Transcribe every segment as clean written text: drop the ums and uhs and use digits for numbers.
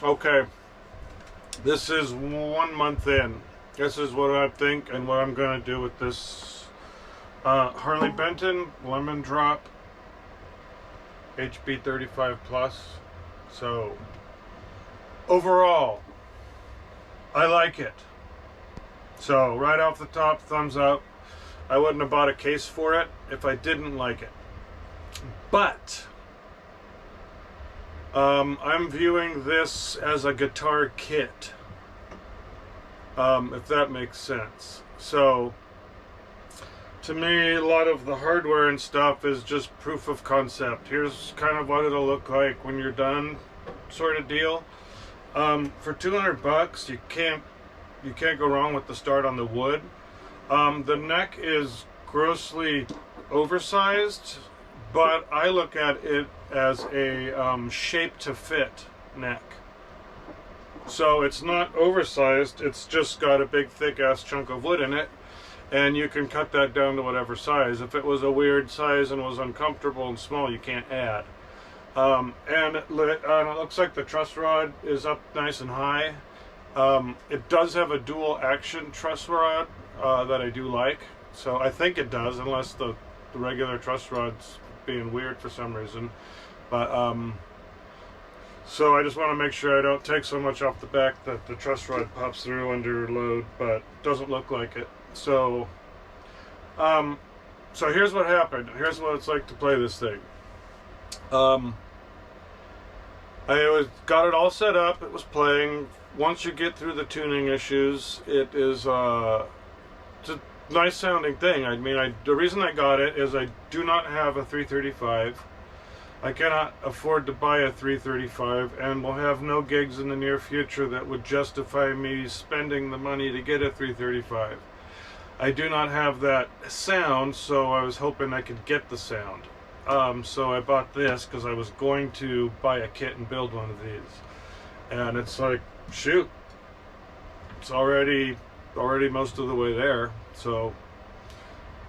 Okay, this is 1 month in. This is what I think and what I'm going to do with this Harley Benton Lemon Drop HB 35 Plus. So, overall, I like it. So, right off the top, thumbs up. I wouldn't have bought a case for it if I didn't like it. But I'm viewing this as a guitar kit, if that makes sense. So, to me, a lot of the hardware and stuff is just proof of concept. Here's kind of what it'll look like when you're done, sort of deal. For 200 bucks, you can't go wrong with the start on the wood. The neck is grossly oversized, but I look at it as a shape to fit neck. So it's not oversized, it's just got a big thick ass chunk of wood in it, and you can cut that down to whatever size. If it was a weird size and was uncomfortable and small, you can't add. And it looks like the truss rod is up nice and high. It does have a dual action truss rod that I do like. So I think it does, unless the regular truss rod's being weird for some reason. But so I just want to make sure I don't take so much off the back that the truss rod pops through under load, but doesn't look like it. So so here's what happened. Here's what it's like to play this thing. I got it all set up. It was playing. Once you get through the tuning issues, it is it's a nice sounding thing. I mean, the reason I got it is I do not have a 335. I cannot afford to buy a 335, and will have no gigs in the near future that would justify me spending the money to get a 335. I do not have that sound, so I was hoping I could get the sound. So I bought this because I was going to buy a kit and build one of these. And it's like, shoot, it's already most of the way there, so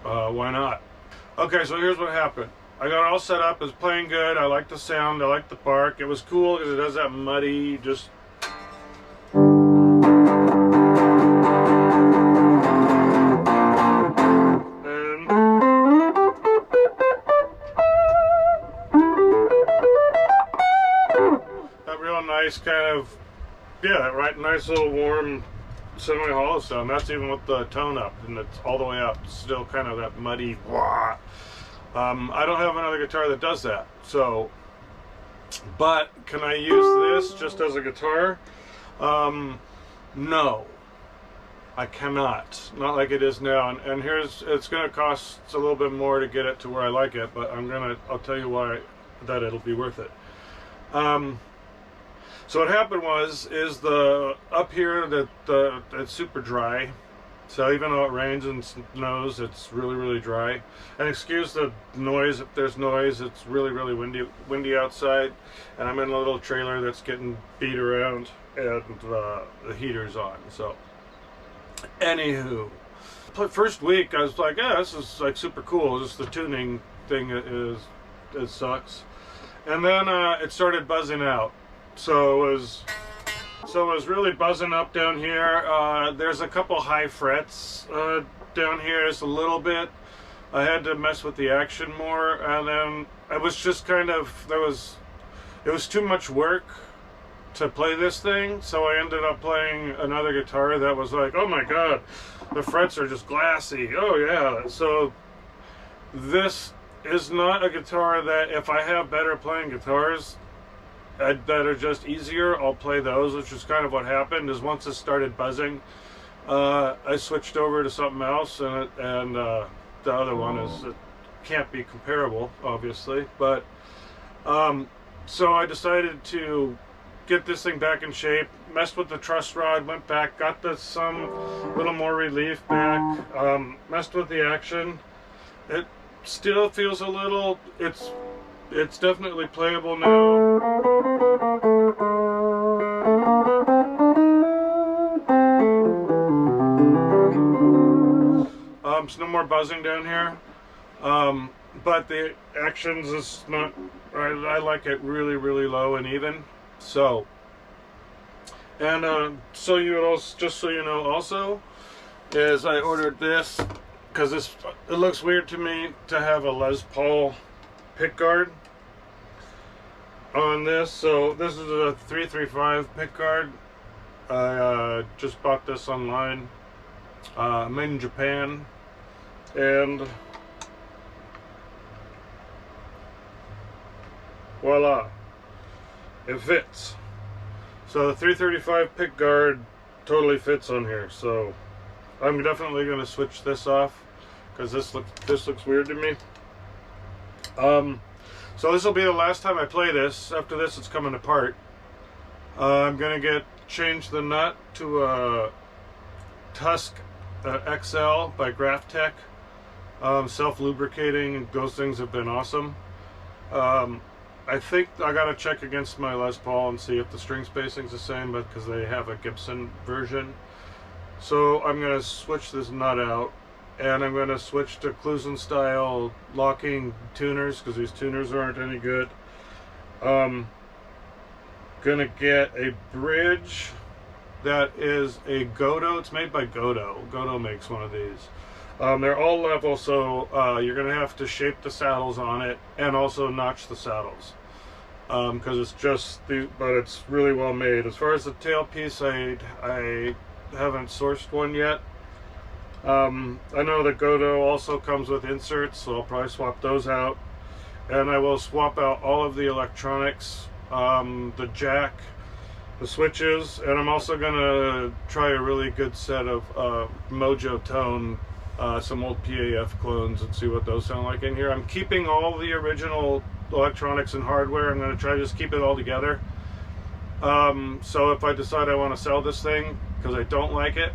why not? Okay, so here's what happened. I got it all set up, it was playing good, I liked the sound, I liked the bark. It was cool because it has that muddy, just... nice kind of, yeah, right, nice little warm semi-hollow sound. That's even with the tone up, and it's all the way up. It's still kind of that muddy wah. I don't have another guitar that does that, so, but can I use this just as a guitar? No, I cannot. Not like it is now. And here's, it's gonna cost a little bit more to get it to where I like it, but I'll tell you why that it'll be worth it. So what happened is the up here that it's super dry. So even though it rains and snows, it's really dry. And excuse the noise if there's noise. It's really windy outside, and I'm in a little trailer that's getting beat around, and the heater's on. So anywho, first week I was like, yeah, this is like super cool. Just the tuning thing it sucks. And then it started buzzing out. So it was really buzzing up down here. There's a couple high frets down here, just a little bit. I had to mess with the action more, and then I was just kind of, it was too much work to play this thing, so I ended up playing another guitar that was like, oh my god, the frets are just glassy. Oh yeah. So this is not a guitar that, if I have better playing guitars that are just easier, I'll play those, which is kind of what happened. Is once it started buzzing, I switched over to something else, and the other one it can't be comparable, obviously. But so I decided to get this thing back in shape, messed with the truss rod, went back, got some little more relief back, messed with the action. It still feels a little, it's definitely playable now. There's no more buzzing down here, but the actions is not, I like it really low and even. So And so you also, just so you know, also is I ordered this because it looks weird to me to have a Les Paul pick guard on this. So this is a 335 pick guard. I just bought this online, made in Japan, and voila, it fits. So the 335 pick guard totally fits on here. So I'm definitely going to switch this off because this looks weird to me. So this will be the last time I play this. After this, it's coming apart. I'm going to change the nut to a Tusk XL by Graphtec. Self-lubricating. Those things have been awesome. I think I gotta check against my Les Paul and see if the string spacing's the same, but because they have a Gibson version. So I'm gonna switch this nut out, and I'm gonna switch to Clusen style locking tuners because these tuners aren't any good. Gonna get a bridge that is a Godo. It's made by Godo. Godo makes one of these. They're all level, so you're going to have to shape the saddles on it and also notch the saddles. Because it's just, but it's really well made. As far as the tailpiece, I haven't sourced one yet. I know that Godo also comes with inserts, so I'll probably swap those out. And I will swap out all of the electronics, the jack, the switches, and I'm also going to try a really good set of Mojo Tone, some old PAF clones, and see what those sound like in here. I'm keeping all the original electronics and hardware. I'm going to try to just keep it all together. So if I decide I want to sell this thing because I don't like it,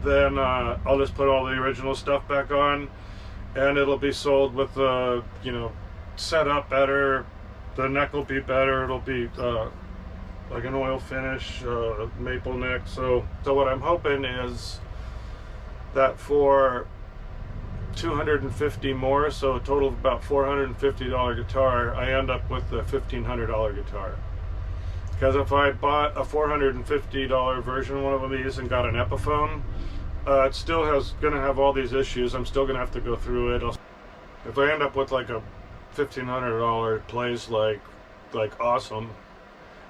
then I'll just put all the original stuff back on, and it'll be sold with the, you know, set up better. The neck will be better. It'll be like an oil finish, maple neck. So what I'm hoping is that for $250 more, so a total of about $450 guitar, I end up with a $1,500 guitar. Because if I bought a $450 version of one of these and got an Epiphone, it still gonna have all these issues. I'm still gonna have to go through it. If I end up with like a $1,500, plays like awesome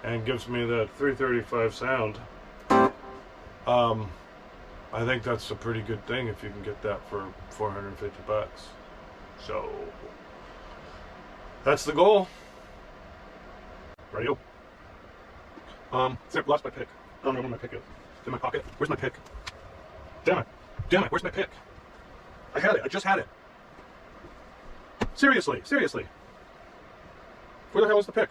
and gives me that 335 sound, I think that's a pretty good thing if you can get that for 450 bucks. So that's the goal. Radio. Lost my pick. I don't know where my pick is. It's in my pocket. Where's my pick? Damn it. Damn it. Where's my pick? I had it. I just had it. Seriously. Seriously. Where the hell is the pick?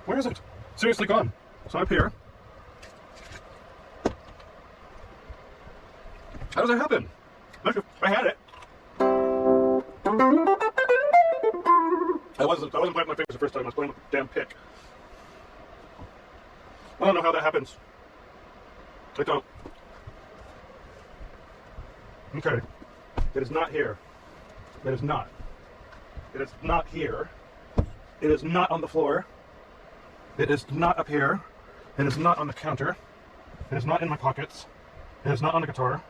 Where is it? Seriously gone. It's not up here. How does that happen? I had it. I wasn't playing with my fingers the first time. I was playing with the damn pick. I don't know how that happens. I don't. Okay. It is not here. It is not. It is not here. It is not on the floor. It is not up here. It is not on the counter. It is not in my pockets. It is not on the guitar.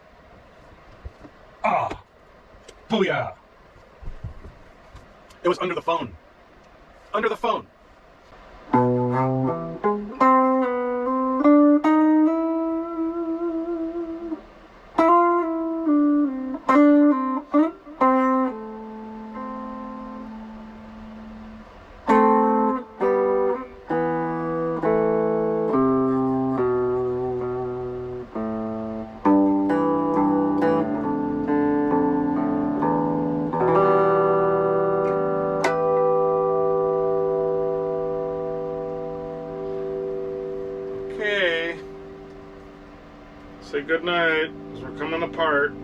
Ah! Booyah! It was under the phone. Under the phone. Okay. Say goodnight, because we're coming apart.